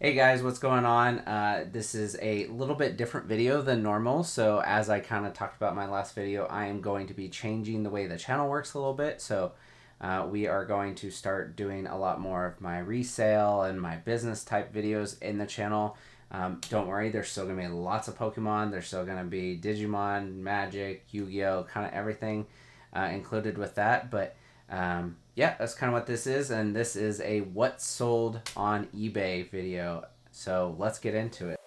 Hey guys, what's going on? This is a little bit different video than normal. So as I kind of talked about in my last video, I am going to be changing the way the channel works a little bit. So we are going to start doing a lot more of my resale and my business type videos in the channel. Don't worry, there's still going to be lots of Pokemon. There's still going to be Digimon, Magic, Yu-Gi-Oh, kind of everything included with that. But yeah, that's kind of what this is, and this is a what's sold on eBay video. So let's get into it.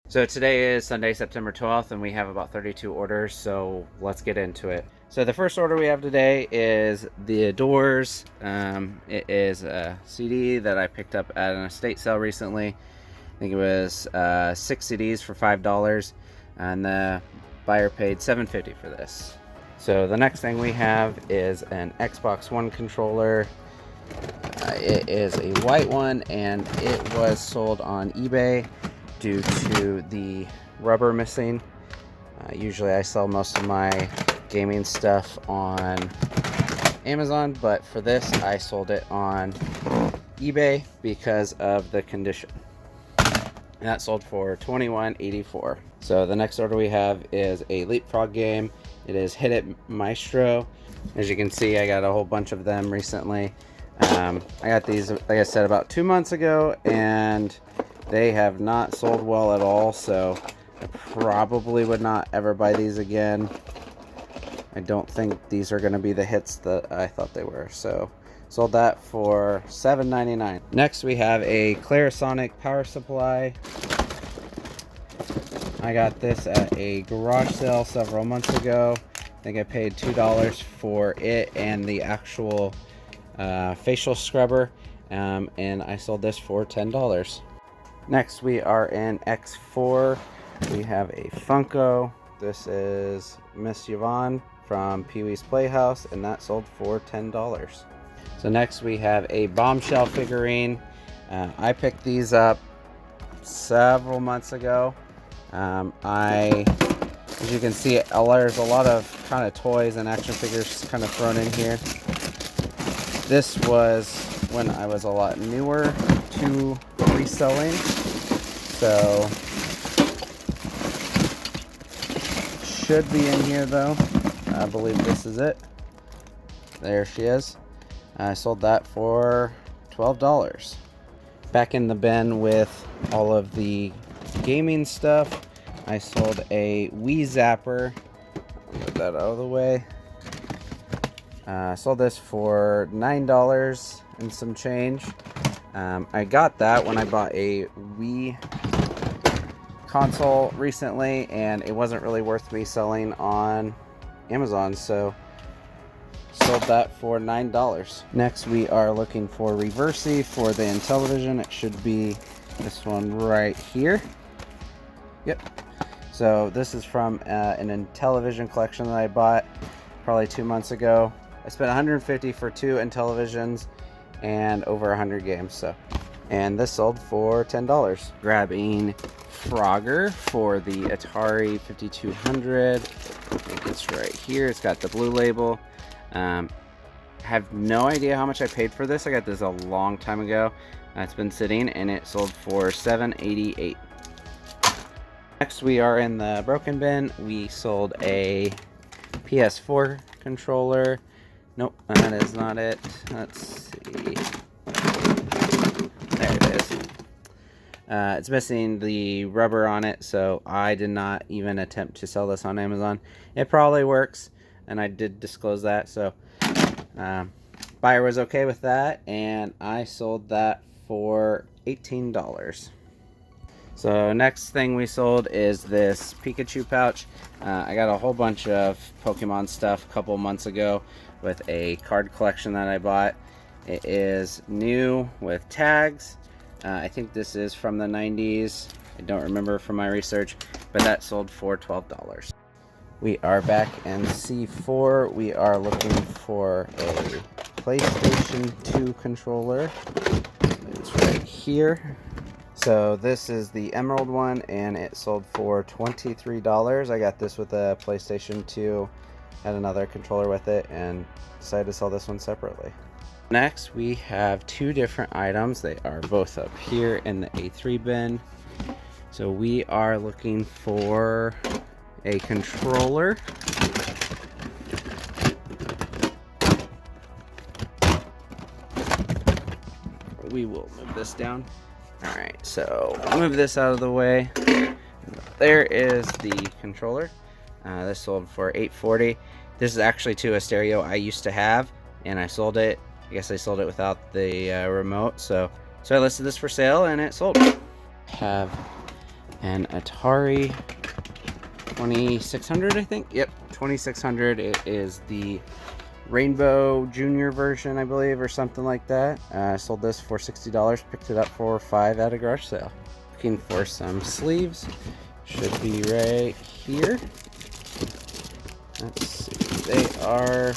So today is Sunday, September 12th, and we have about 32 orders, so let's get into it. So the first order we have today is The Doors. It is a CD that I picked up at an estate sale recently. I think it was 6 CDs for $5, and the buyer paid $7.50 for this. So the next thing we have is an Xbox One controller. It is a white one, and it was sold on eBay due to the rubber missing. Usually I sell most of my gaming stuff on Amazon, but for this I sold it on eBay because of the condition. And that sold for $21.84. So the next order we have is a Leapfrog game. It is Hit It Maestro. As you can see, I got a whole bunch of them recently. I got these, like I said, about 2 months ago, and they have not sold well at all, so I probably would not ever buy these again. I don't think these are going to be the hits that I thought they were, so sold that for $7.99. Next we have a Clarisonic power supply. I got this at a garage sale several months ago. I think I paid $2 for it and the actual facial scrubber, and I sold this for $10. Next we are in X4. We have a Funko. This is Miss Yvonne from Pee-wee's Playhouse, and that sold for $10. So next we have a Bombshell figurine. I picked these up several months ago. As you can see, there's a lot of kind of toys and action figures kind of thrown in here. This was when I was a lot newer to reselling, so should be in here though. I believe this is it. There she is. I sold that for $12. Back in the bin with all of the gaming stuff, I sold a Wii Zapper. Get that out of the way. I sold this for $9 and some change. I got that when I bought a Wii console recently, and it wasn't really worth me selling on Amazon, so sold that for $9. Next we are looking for Reversi for the Intellivision. It should be this one right here. Yep. So this is from an Intellivision collection that I bought probably 2 months ago. I spent $150 for 2 Intellivisions and over 100 games. So, and this sold for $10. Grabbing Frogger for the Atari 5200. I think it's right here. It's got the blue label. Have no idea how much I paid for this. I got this a long time ago. It's been sitting, and it sold for $7.88. Next we are in the broken bin. We sold a PS4 controller. Nope, that is not it. Let's see. There it is. It's missing the rubber on it, so I did not even attempt to sell this on Amazon. It probably works, and I did disclose that, so buyer was okay with that, and I sold that for $18. So next thing we sold is this Pikachu pouch. I got a whole bunch of Pokemon stuff a couple months ago with a card collection that I bought. It is new with tags. I think this is from the 90s. I don't remember from my research, but that sold for $12. We are back in C4. We are looking for a PlayStation 2 controller. It's right here. So this is the Emerald one, and it sold for $23. I got this with a PlayStation 2, had another controller with it, and decided to sell this one separately. Next, we have two different items. They are both up here in the A3 bin. So we are looking for a controller. We will move this down. All right, so move this out of the way. There is the controller. This sold for $8.40. This is actually to a stereo I used to have, and I sold it. I guess I sold it without the remote, so I listed this for sale, and it sold. Have an Atari 2600, I think. Yep, 2600. It is the Rainbow Junior version, I believe, or something like that. Sold this for $60. Picked it up for $5 at a garage sale. Looking for some sleeves. Should be right here. Let's see. They are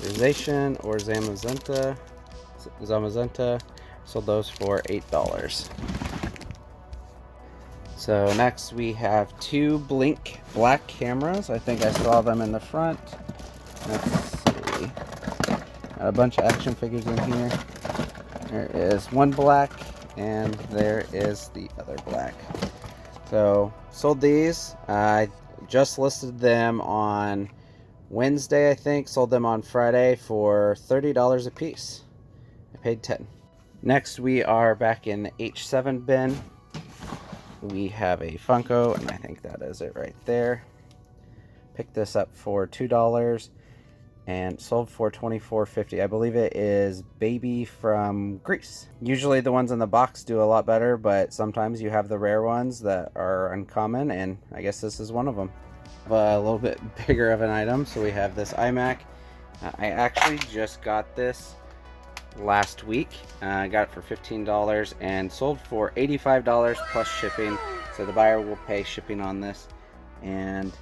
Rosation or Zamazenta. Sold those for $8. So next we have two Blink black cameras. I think I saw them in the front. Let's see. A bunch of action figures in here. There is one black, and there is the other black. So sold these. I just listed them on Wednesday, I think. Sold them on Friday for $30 a piece. I paid $10. Next, we are back in the H7 bin. We have a Funko, and I think that is it right there. Picked this up for $2 and sold for $24.50. I believe it is Baby from Greece. Usually the ones in the box do a lot better, but sometimes you have the rare ones that are uncommon, and I guess this is one of them. A little bit bigger of an item, so we have this iMac. I actually just got this last week. I got it for $15 and sold for $85 plus shipping, so the buyer will pay shipping on this. And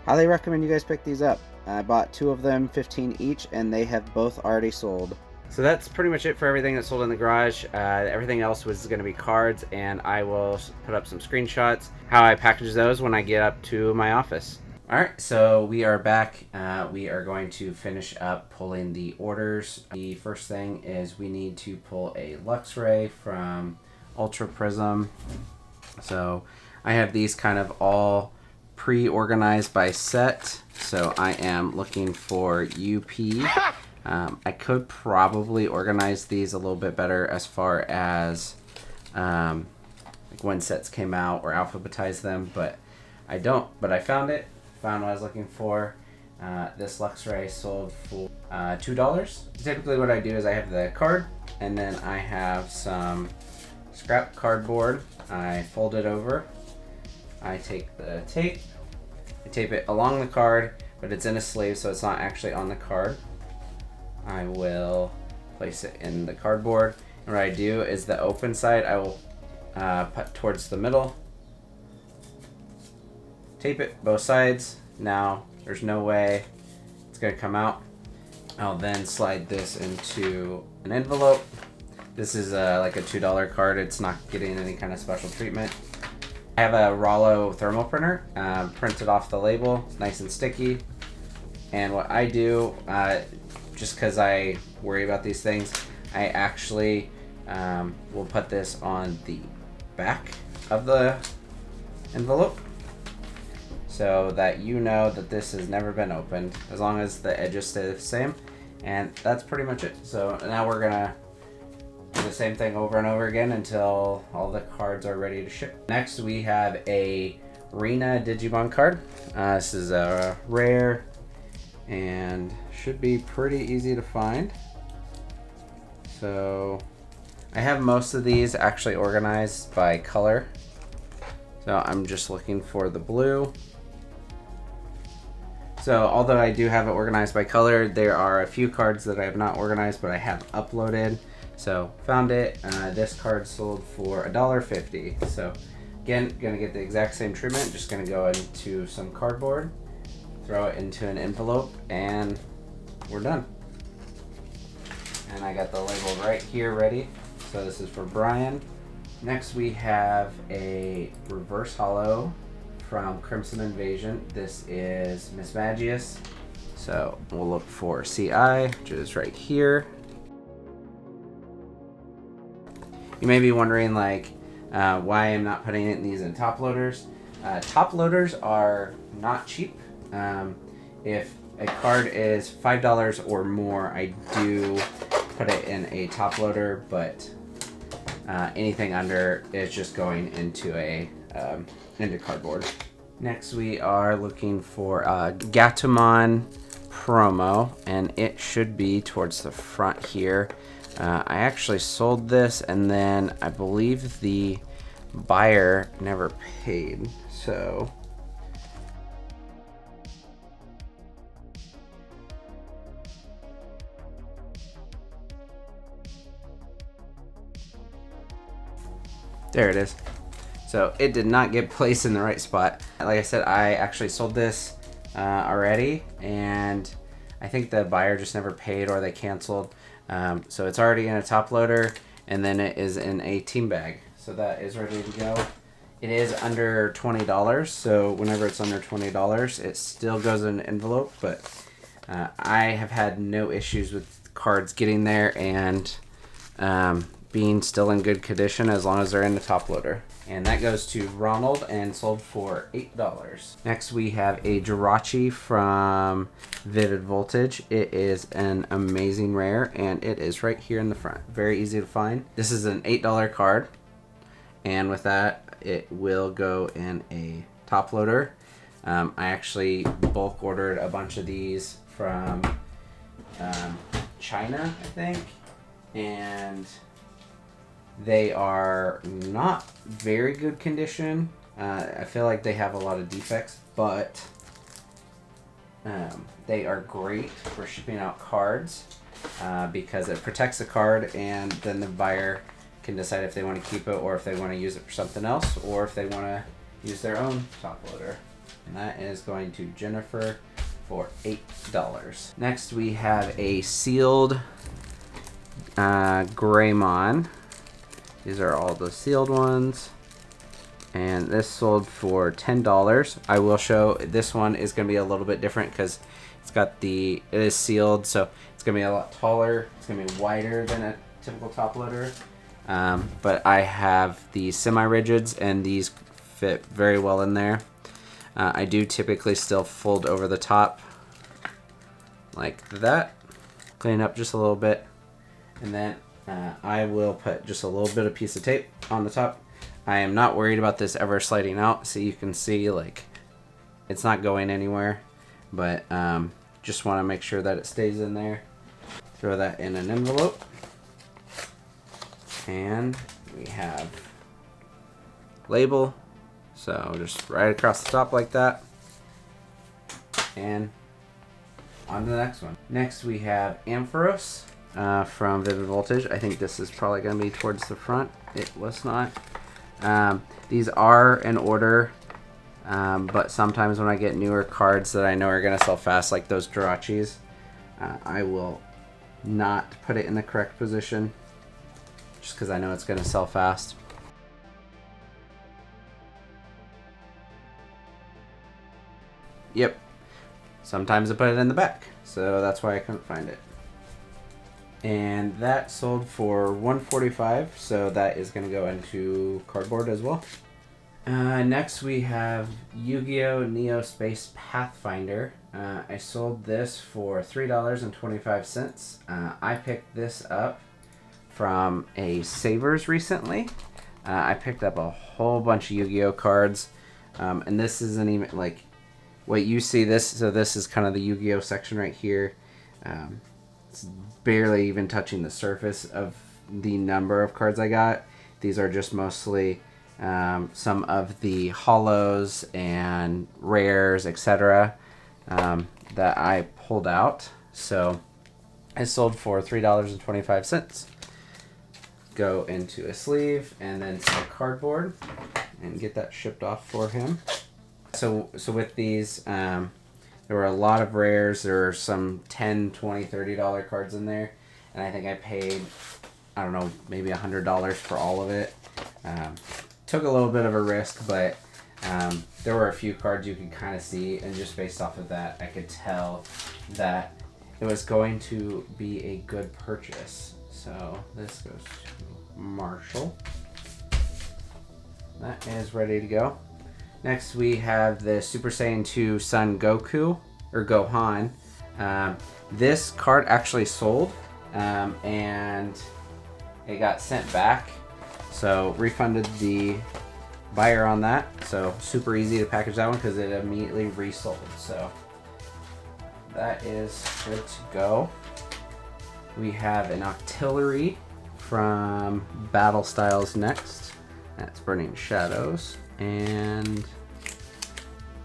highly recommend you guys pick these up. I bought two of them, $15 each, and they have both already sold. So that's pretty much it for everything that's sold in the garage. Everything else was going to be cards, and I will put up some screenshots how I package those when I get up to my office. Alright, so we are back. We are going to finish up pulling the orders. The first thing is we need to pull a Luxray from Ultra Prism. So I have these kind of all pre-organized by set. So I am looking for UP. I could probably organize these a little bit better as far as like when sets came out or alphabetize them, but I don't. But I found it. Found what I was looking for. This Luxray sold for $2. Typically what I do is I have the card, and then I have some scrap cardboard. I fold it over. I take the tape. I tape it along the card, but it's in a sleeve, so it's not actually on the card. I will place it in the cardboard. And what I do is the open side I will put towards the middle. Tape it both sides. Now there's no way it's going to come out. I'll then slide this into an envelope. This is like a $2 card. It's not getting any kind of special treatment. I have a Rollo thermal printer, printed off the label. It's nice and sticky. And what I do, just because I worry about these things, I actually will put this on the back of the envelope so that you know that this has never been opened, as long as the edges stay the same. And that's pretty much it. So now we're gonna do the same thing over and over again until all the cards are ready to ship. Next we have a Rena Digimon card. This is a rare and should be pretty easy to find. So I have most of these actually organized by color. So I'm just looking for the blue. So although I do have it organized by color, there are a few cards that I have not organized but I have uploaded. So found it. This card sold for $1.50. So again, gonna get the exact same treatment. Just gonna go into some cardboard, throw it into an envelope, and we're done. And I got the label right here ready. So this is for Brian. Next we have a reverse hollow from Crimson Invasion. This is Miss Magius. So we'll look for CI, which is right here. You may be wondering like why I'm not putting these in top loaders. Top loaders are not cheap. If a card is $5 or more, I do put it in a top loader, but anything under is just going into into cardboard. Next we are looking for Gatomon promo, and it should be towards the front here. I actually sold this, and then I believe the buyer never paid, so there it is. So it did not get placed in the right spot. Like I said, I actually sold this already, and I think the buyer just never paid or they canceled. So it's already in a top loader, and then it is in a team bag. So that is ready to go. It is under $20, so whenever it's under $20, it still goes in an envelope, but I have had no issues with cards getting there and being still in good condition as long as they're in the top loader. And that goes to Ronald and sold for $8. Next we have a Jirachi from Vivid Voltage. It is an amazing rare, and it is right here in the front. Very easy to find. This is an $8 card, and with that it will go in a top loader. I actually bulk ordered a bunch of these from China, I think, and they are not very good condition. I feel like they have a lot of defects, but they are great for shipping out cards because it protects the card, and then the buyer can decide if they want to keep it or if they want to use it for something else, or if they want to use their own top loader. And that is going to Jennifer for $8. Next we have a sealed Greymon. These are all the sealed ones, and this sold for $10. I will show this one is going to be a little bit different because it is sealed, so it's going to be a lot taller. It's going to be wider than a typical top loader. But I have the semi-rigids, and these fit very well in there. I do typically still fold over the top like that, clean up just a little bit, and then I will put just a little bit of piece of tape on the top. I am not worried about this ever sliding out, so you can see like it's not going anywhere, but just want to make sure that it stays in there. Throw that in an envelope, and we have label, so just right across the top like that, and on to the next one. Next we have Ampharos from Vivid Voltage. I think this is probably going to be towards the front. It was not. These are in order, but sometimes when I get newer cards that I know are going to sell fast, like those Jirachis, I will not put it in the correct position just because I know it's going to sell fast. Yep. Sometimes I put it in the back, so that's why I couldn't find it. And that sold for $145, so that is going to go into cardboard as well. Next we have Yu-Gi-Oh! Neo Space Pathfinder. I sold this for $3.25. I picked this up from a Savers recently. I picked up a whole bunch of Yu-Gi-Oh! Cards, and this isn't even like what you see. So this is kind of the Yu-Gi-Oh! Section right here. It's barely even touching the surface of the number of cards I got. These are just mostly some of the hollows and rares, etc. That I pulled out. So I sold for $3.25. Go into a sleeve and then some cardboard and get that shipped off for him. So with these, there were a lot of rares. There were some $10, $20, $30 cards in there. And I think I paid, I don't know, maybe $100 for all of it. Took a little bit of a risk, but there were a few cards you could kind of see, and just based off of that, I could tell that it was going to be a good purchase. So this goes to Marshall. That is ready to go. Next we have the Super Saiyan 2 Son Goku, or Gohan. This card actually sold, and it got sent back. So refunded the buyer on that. So super easy to package that one because it immediately resold. So that is good to go. We have an Octillery from Battle Styles next. That's Burning Shadows. And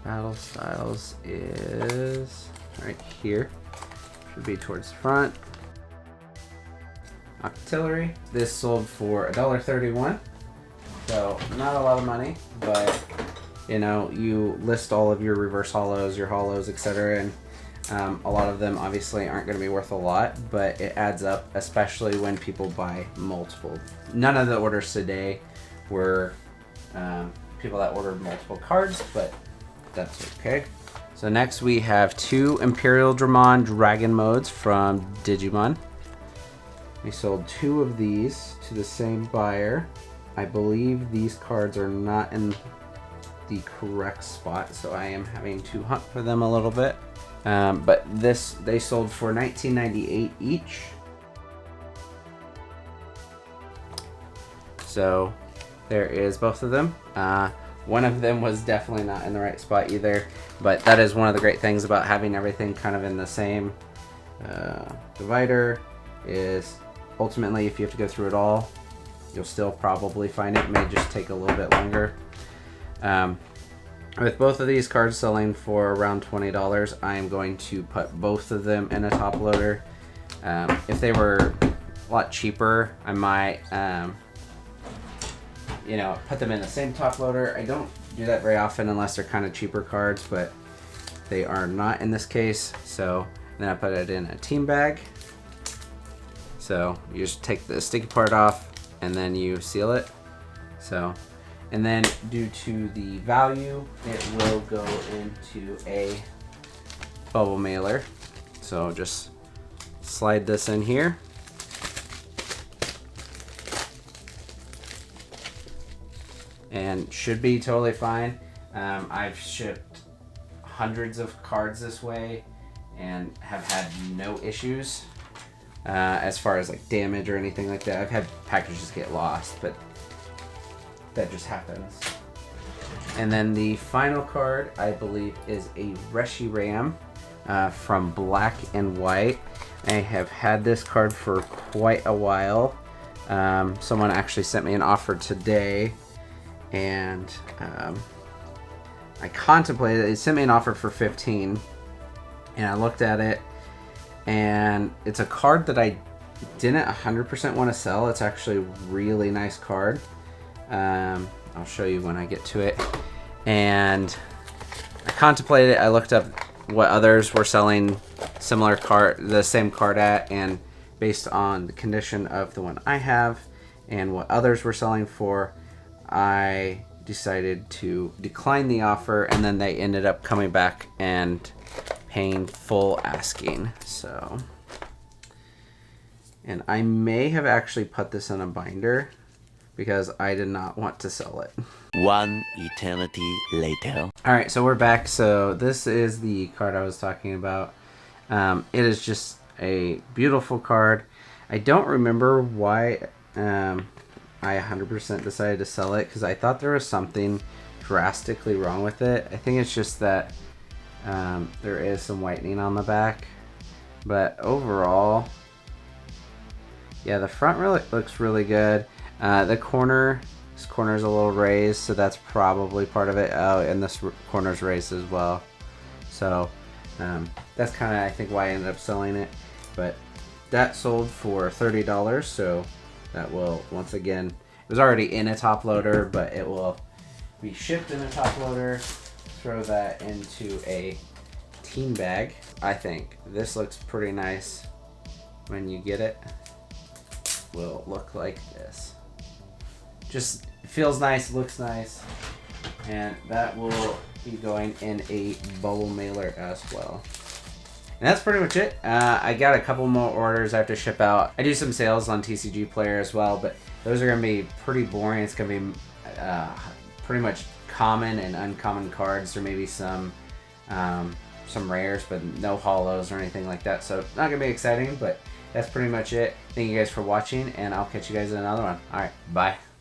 Battle Styles is right here. Should be towards the front. Octillery. This sold for $1.31. So not a lot of money, but you know, you list all of your reverse hollows, your hollows, etc. And a lot of them obviously aren't going to be worth a lot, but it adds up, especially when people buy multiple. None of the orders today were people that ordered multiple cards, but that's okay. So next we have 2 Imperial Dramon Dragon modes from Digimon. We sold 2 of these to the same buyer. I believe these cards are not in the correct spot, so I am having to hunt for them a little bit. But this, they sold for $19.98 each. So there is both of them. One of them was definitely not in the right spot either, but that is one of the great things about having everything kind of in the same divider, is ultimately if you have to go through it all, you'll still probably find it. It may just take a little bit longer. With both of these cards selling for around $20, I am going to put both of them in a top loader. If they were a lot cheaper, I might you know, put them in the same top loader. I don't do that very often unless they're kind of cheaper cards, but they are not in this case. So then I put it in a team bag. So you just take the sticky part off and then you seal it. So, and then due to the value, it will go into a bubble mailer. So just slide this in here. And should be totally fine. I've shipped hundreds of cards this way and have had no issues as far as like damage or anything like that. I've had packages get lost, but that just happens. And then the final card, I believe, is a Reshiram from Black and White. I have had this card for quite a while. Someone actually sent me an offer today, and I contemplated, they sent me an offer for 15, and I looked at it, and it's a card that I didn't 100% want to sell. It's actually a really nice card. I'll show you when I get to it. And I contemplated it. I looked up what others were selling similar card, the same card at, and based on the condition of the one I have and what others were selling for, I decided to decline the offer, and then they ended up coming back and paying full asking. So, and I may have actually put this in a binder because I did not want to sell it. One eternity later. Alright, so we're back. So this is the card I was talking about. It is just a beautiful card. I don't remember why I 100% decided to sell it, because I thought there was something drastically wrong with it. I think it's just that there is some whitening on the back. But overall, yeah, the front really looks really good. This corner is a little raised, so that's probably part of it. Oh, and this corner's raised as well. So that's kind of, I think, why I ended up selling it. But that sold for $30, so that will, once again, it was already in a top loader, but it will be shipped in a top loader. Throw that into a team bag. I think this looks pretty nice when you get it. Will look like this. Just feels nice, looks nice, and that will be going in a bubble mailer as well. And that's pretty much it. I got a couple more orders I have to ship out. I do some sales on TCG Player as well, but those are going to be pretty boring. It's going to be pretty much common and uncommon cards. There may be some rares, but no holos or anything like that. So not going to be exciting, but that's pretty much it. Thank you guys for watching, and I'll catch you guys in another one. All right, bye.